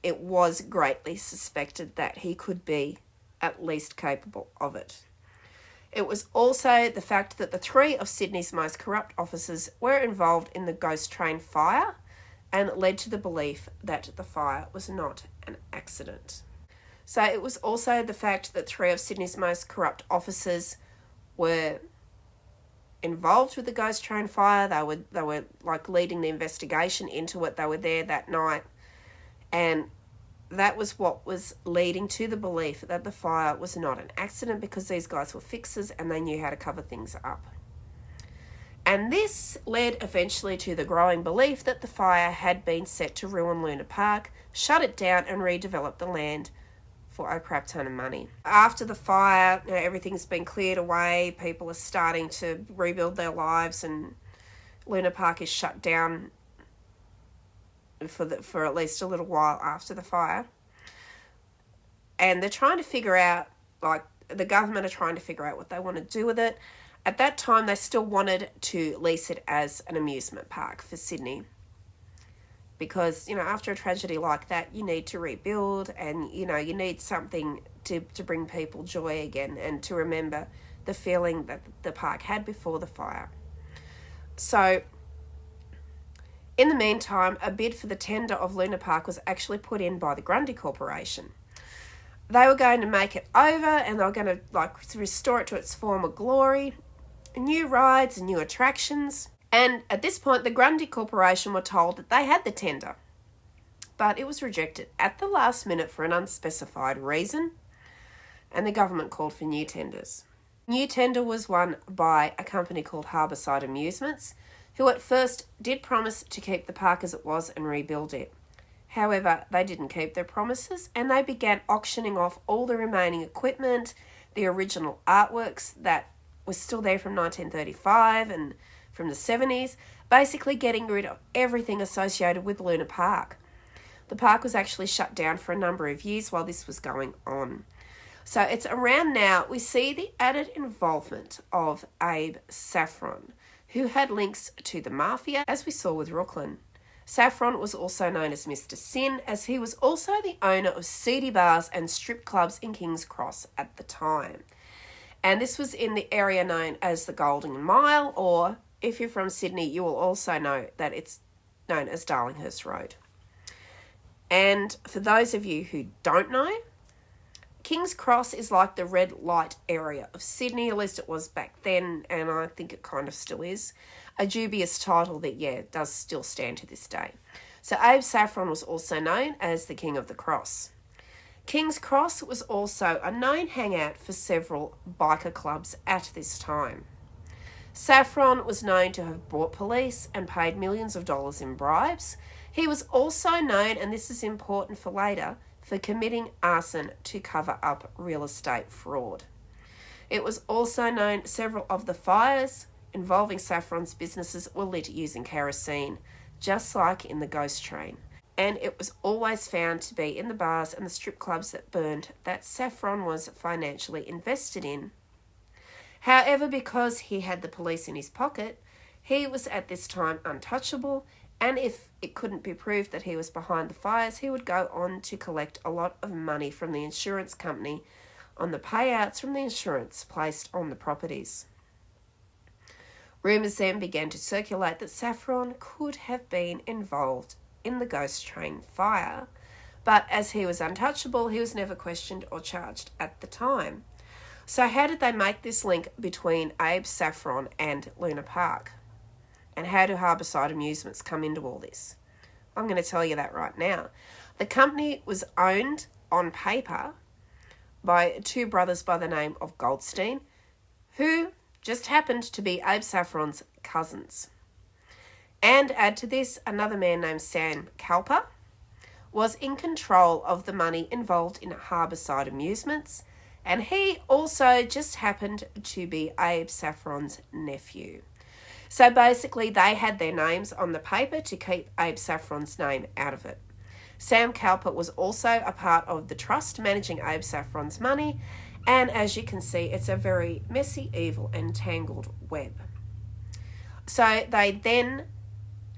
It was greatly suspected that he could be at least capable of it. It was also the fact that the three of Sydney's most corrupt officers were involved in the ghost train fire, and it led to the belief that the fire was not an accident. So it was also the fact that three of Sydney's most corrupt officers were involved with the ghost train fire. They were like leading the investigation into it. They were there that night, and that was what was leading to the belief that the fire was not an accident, because these guys were fixers and they knew how to cover things up. And this led eventually to the growing belief that the fire had been set to ruin Luna Park, shut it down and redevelop the land for a crap ton of money. After the fire, everything's been cleared away, people are starting to rebuild their lives, and Luna Park is shut down for at least a little while after the fire. And they're trying to figure out, like, the government are trying to figure out what they want to do with it. At that time, they still wanted to lease it as an amusement park for Sydney. Because, after a tragedy like that, you need to rebuild, and, you need something to bring people joy again and to remember the feeling that the park had before the fire. So, in the meantime, a bid for the tender of Luna Park was actually put in by the Grundy Corporation. They were going to make it over, and they were going to restore it to its former glory, new rides and new attractions. And at this point, the Grundy Corporation were told that they had the tender, but it was rejected at the last minute for an unspecified reason, and the government called for new tenders. New tender was won by a company called Harbourside Amusements, who at first did promise to keep the park as it was and rebuild it. However, they didn't keep their promises and they began auctioning off all the remaining equipment, the original artworks that was still there from 1935 and from the 70s, basically getting rid of everything associated with Luna Park. The park was actually shut down for a number of years while this was going on. So it's around now we see the added involvement of Abe Saffron, who had links to the mafia, as we saw with Rooklyn. Saffron was also known as Mr. Sin, as he was also the owner of seedy bars and strip clubs in King's Cross at the time. And this was in the area known as the Golden Mile, or if you're from Sydney, you will also know that it's known as Darlinghurst Road. And for those of you who don't know, King's Cross is like the red light area of Sydney, at least it was back then, and I think it kind of still is. A dubious title that, does still stand to this day. So Abe Saffron was also known as the King of the Cross. King's Cross was also a known hangout for several biker clubs at this time. Saffron was known to have bought police and paid millions of dollars in bribes. He was also known, and this is important for later, for committing arson to cover up real estate fraud. It was also known several of the fires involving Saffron's businesses were lit using kerosene, just like in the ghost train. And it was always found to be in the bars and the strip clubs that burned that Saffron was financially invested in. However, because he had the police in his pocket, he was at this time untouchable, and if it couldn't be proved that he was behind the fires, he would go on to collect a lot of money from the insurance company on the payouts from the insurance placed on the properties. Rumours then began to circulate that Saffron could have been involved in the ghost train fire, but as he was untouchable, he was never questioned or charged at the time. So how did they make this link between Abe Saffron and Luna Park? And how do Harbourside Amusements come into all this? I'm going to tell you that right now. The company was owned on paper by two brothers by the name of Goldstein, who just happened to be Abe Saffron's cousins. And add to this, another man named Sam Calper was in control of the money involved in Harbourside Amusements, and he also just happened to be Abe Saffron's nephew. So basically they had their names on the paper to keep Abe Saffron's name out of it. Sam Calper was also a part of the trust managing Abe Saffron's money, and as you can see, it's a very messy, evil and tangled web. So they then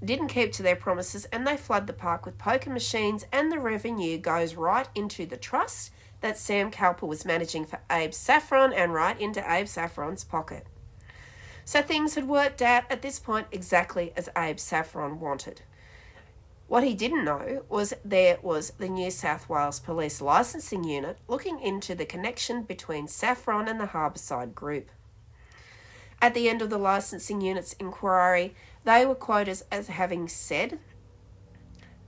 didn't keep to their promises and they flood the park with poker machines, and the revenue goes right into the trust that Sam Calper was managing for Abe Saffron and right into Abe Saffron's pocket. So things had worked out at this point exactly as Abe Saffron wanted. What he didn't know was there was the New South Wales Police Licensing Unit looking into the connection between Saffron and the Harbourside Group. At the end of the licensing unit's inquiry, they were quoted as having said,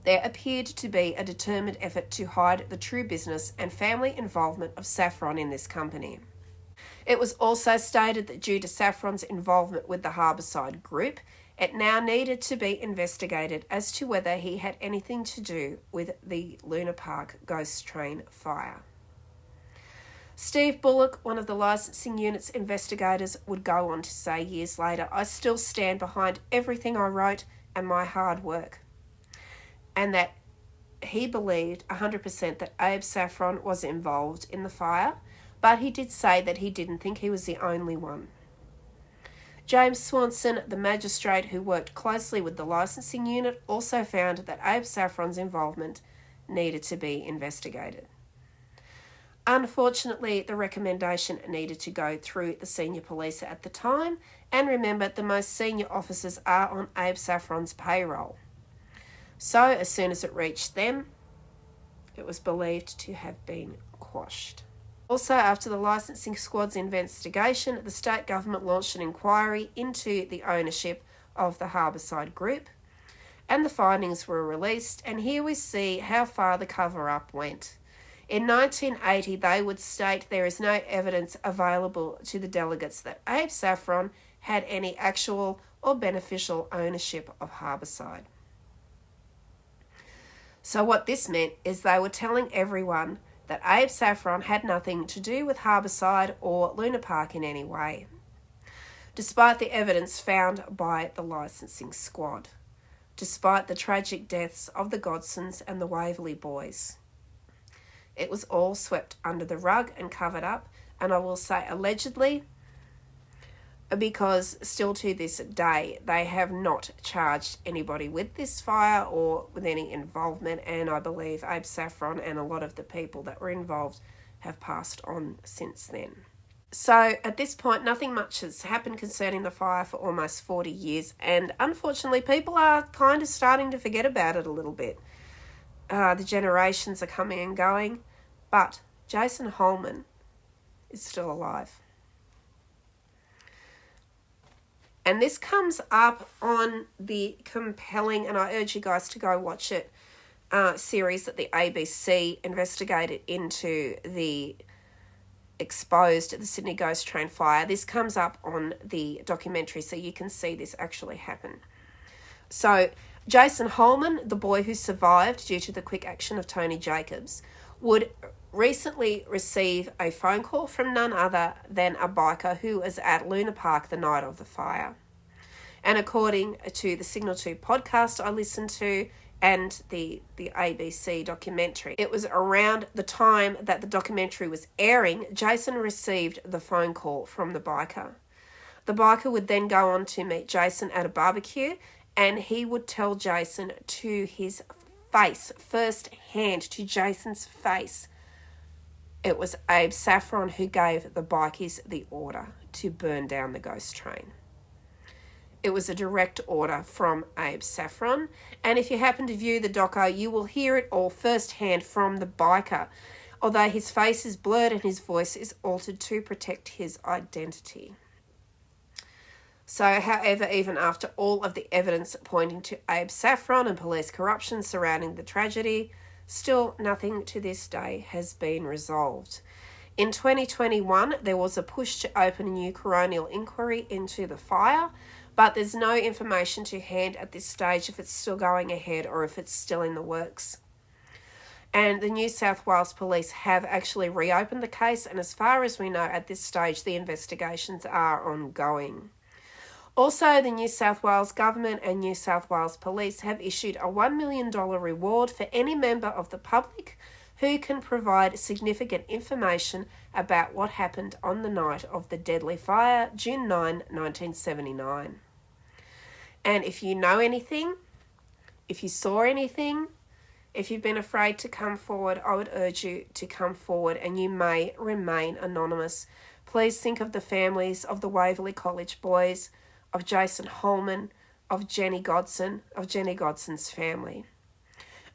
"There appeared to be a determined effort to hide the true business and family involvement of Saffron in this company." It was also stated that due to Saffron's involvement with the Harbourside Group, it now needed to be investigated as to whether he had anything to do with the Luna Park ghost train fire. Steve Bullock, one of the licensing unit's investigators, would go on to say years later, "I still stand behind everything I wrote and my hard work," and that he believed 100% that Abe Saffron was involved in the fire, but he did say that he didn't think he was the only one. James Swanson, the magistrate who worked closely with the licensing unit, also found that Abe Saffron's involvement needed to be investigated. Unfortunately, the recommendation needed to go through the senior police at the time, and remember, the most senior officers are on Abe Saffron's payroll. So, as soon as it reached them, it was believed to have been quashed. Also, after the licensing squad's investigation, the state government launched an inquiry into the ownership of the Harbourside Group, and the findings were released, and here we see how far the cover-up went. In 1980, they would state there is no evidence available to the delegates that Abe Saffron had any actual or beneficial ownership of Harbourside. So what this meant is they were telling everyone that Abe Saffron had nothing to do with Harbourside or Luna Park in any way, despite the evidence found by the licensing squad, despite the tragic deaths of the Godsons and the Waverley boys. It was all swept under the rug and covered up, and I will say allegedly, because still to this day they have not charged anybody with this fire or with any involvement, and I believe Abe Saffron and a lot of the people that were involved have passed on since then. So at this point, nothing much has happened concerning the fire for almost 40 years, and unfortunately people are kind of starting to forget about it a little bit. The generations are coming and going, but Jason Holman is still alive. And this comes up on the compelling, and I urge you guys to go watch it, series that the ABC investigated into the exposed the Sydney Ghost Train fire. This comes up on the documentary, so you can see this actually happen. So Jason Holman, the boy who survived due to the quick action of Tony Jacobs, would recently receive a phone call from none other than a biker who was at Luna Park the night of the fire. And according to the Signal 2 podcast I listened to and the ABC documentary, it was around the time that the documentary was airing, Jason received the phone call from the biker. The biker would then go on to meet Jason at a barbecue, and he would tell Jason to his face, first hand to Jason's face, it was Abe Saffron who gave the bikies the order to burn down the ghost train. It was a direct order from Abe Saffron, and if you happen to view the doco, you will hear it all firsthand from the biker, although his face is blurred and his voice is altered to protect his identity. So, however, even after all of the evidence pointing to Abe Saffron and police corruption surrounding the tragedy, still nothing to this day has been resolved. In 2021, there was a push to open a new coronial inquiry into the fire, but there's no information to hand at this stage if it's still going ahead or if it's still in the works. And the New South Wales Police have actually reopened the case, and as far as we know at this stage, the investigations are ongoing. Also, the New South Wales Government and New South Wales Police have issued a $1 million reward for any member of the public who can provide significant information about what happened on the night of the deadly fire, June 9, 1979. And if you know anything, if you saw anything, if you've been afraid to come forward, I would urge you to come forward, and you may remain anonymous. Please think of the families of the Waverley College boys, of Jason Holman, of Jenny Godson, of Jenny Godson's family.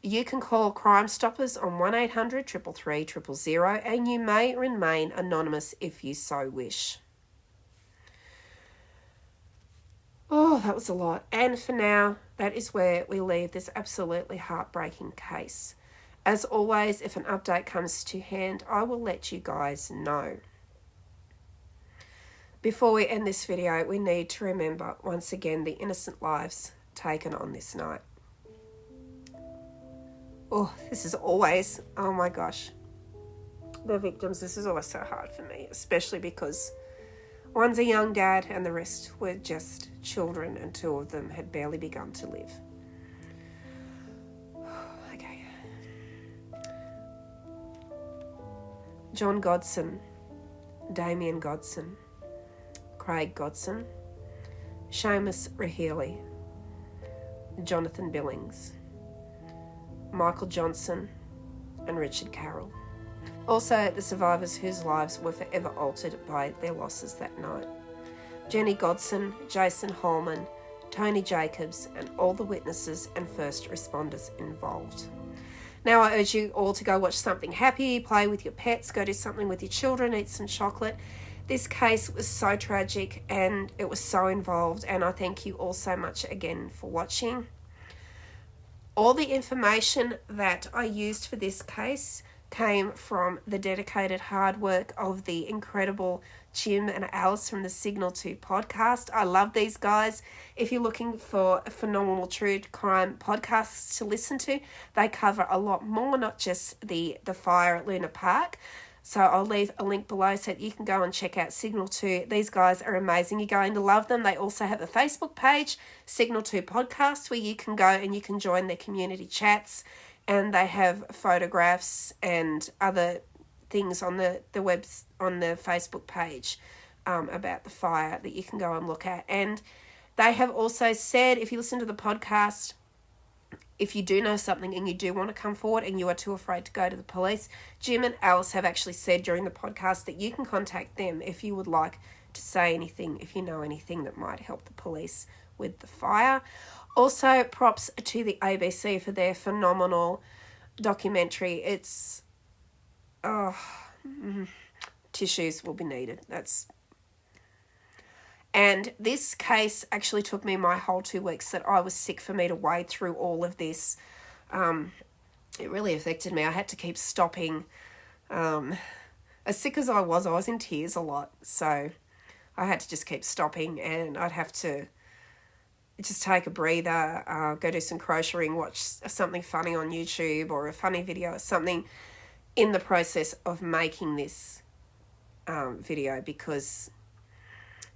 You can call Crime Stoppers on 1800 333 000, and you may remain anonymous if you so wish. Oh, that was a lot. And for now, that is where we leave this absolutely heartbreaking case. As always, if an update comes to hand, I will let you guys know. Before we end this video, we need to remember once again the innocent lives taken on this night. Oh, this is always, oh my gosh, the victims, this is always so hard for me, especially because one's a young dad and the rest were just children, and two of them had barely begun to live. Okay. John Godson, Damien Godson, Craig Godson, Seamus Rahili, Jonathan Billings, Michael Johnson, and Richard Carroll. Also, the survivors whose lives were forever altered by their losses that night. Jenny Godson, Jason Holman, Tony Jacobs, and all the witnesses and first responders involved. Now I urge you all to go watch something happy, play with your pets, go do something with your children, eat some chocolate. This case was so tragic and it was so involved, and I thank you all so much again for watching. All the information that I used for this case came from the dedicated hard work of the incredible Jim and Alice from the Signal 2 podcast. I love these guys. If you're looking for phenomenal true crime podcasts to listen to, they cover a lot more, not just the fire at Luna Park. So I'll leave a link below so that you can go and check out Signal 2. These guys are amazing. You're going to love them. They also have a Facebook page, Signal 2 Podcast, where you can go and you can join their community chats. And they have photographs and other things on the Facebook page about the fire that you can go and look at. And they have also said, if you listen to the podcast, if you do know something and you do want to come forward and you are too afraid to go to the police, Jim and Alice have actually said during the podcast that you can contact them if you would like to say anything, if you know anything that might help the police with the fire. Also, props to the ABC for their phenomenal documentary. It's, tissues will be needed. And this case actually took me my whole 2 weeks that I was sick for me to wade through all of this. It really affected me. I had to keep stopping. As sick as I was in tears a lot. So I had to just keep stopping, and I'd have to just take a breather, go do some crocheting, watch something funny on YouTube or a funny video or something in the process of making this video, because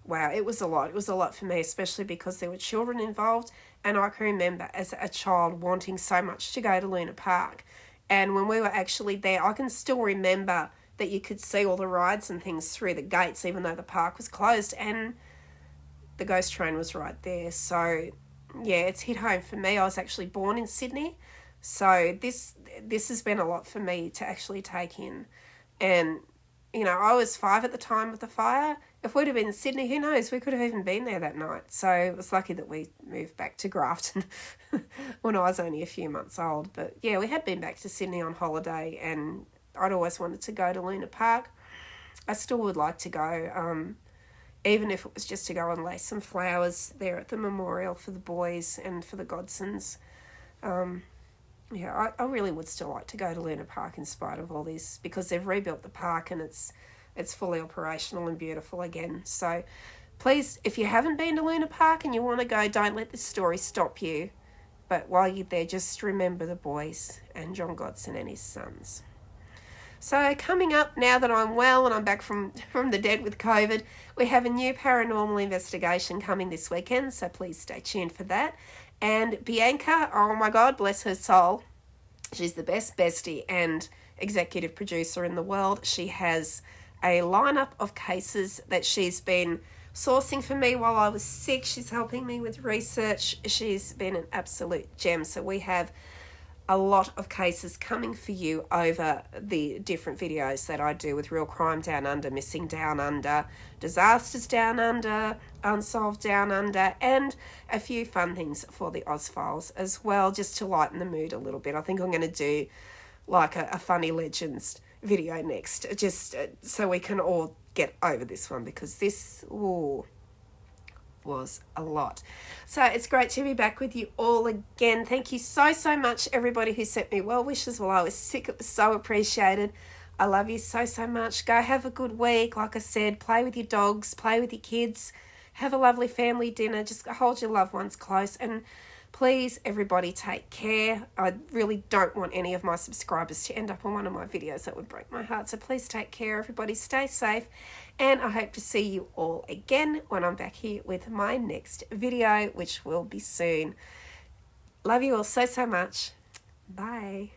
wow, it was a lot. It was a lot for me, especially because there were children involved, and I can remember as a child wanting so much to go to Luna Park. And when we were actually there, I can still remember that you could see all the rides and things through the gates, even though the park was closed, and the ghost train was right there. So yeah, it's hit home for me. I was actually born in Sydney, so this has been a lot for me to actually take in. And you know, I was 5 at the time of the fire. If we'd have been in Sydney, who knows, we could have even been there that night. So it was lucky that we moved back to Grafton when I was only a few months old. But yeah, we had been back to Sydney on holiday, and I'd always wanted to go to Luna Park. I still would like to go, even if it was just to go and lay some flowers there at the memorial for the boys and for the Godsons. Yeah, I really would still like to go to Luna Park in spite of all this, because they've rebuilt the park and it's fully operational and beautiful again. So please, if you haven't been to Luna Park and you want to go, don't let this story stop you. But while you're there, just remember the boys and John Godson and his sons. So coming up, now that I'm well and I'm back from the dead with COVID, we have a new paranormal investigation coming this weekend, so please stay tuned for that. And Bianca, oh my God, bless her soul, she's the best bestie and executive producer in the world. She has a lineup of cases that she's been sourcing for me while I was sick. She's helping me with research. She's been an absolute gem. So we have a lot of cases coming for you over the different videos that I do with Real Crime Down Under, Missing Down Under, Disasters Down Under, Unsolved Down Under, and a few fun things for the Oz Files as well, just to lighten the mood a little bit. I think I'm going to do like a funny legends video next, just so we can all get over this one, because this was a lot. So it's great to be back with you all again. Thank you so much, everybody who sent me well wishes while I was sick. It was so appreciated. I love you so much. Go have a good week. Like I said, play with your dogs, play with your kids, have a lovely family dinner, just hold your loved ones close, and please, everybody, take care. I really don't want any of my subscribers to end up on one of my videos. That would break my heart. So please take care, everybody. Stay safe. And I hope to see you all again when I'm back here with my next video, which will be soon. Love you all so much. Bye.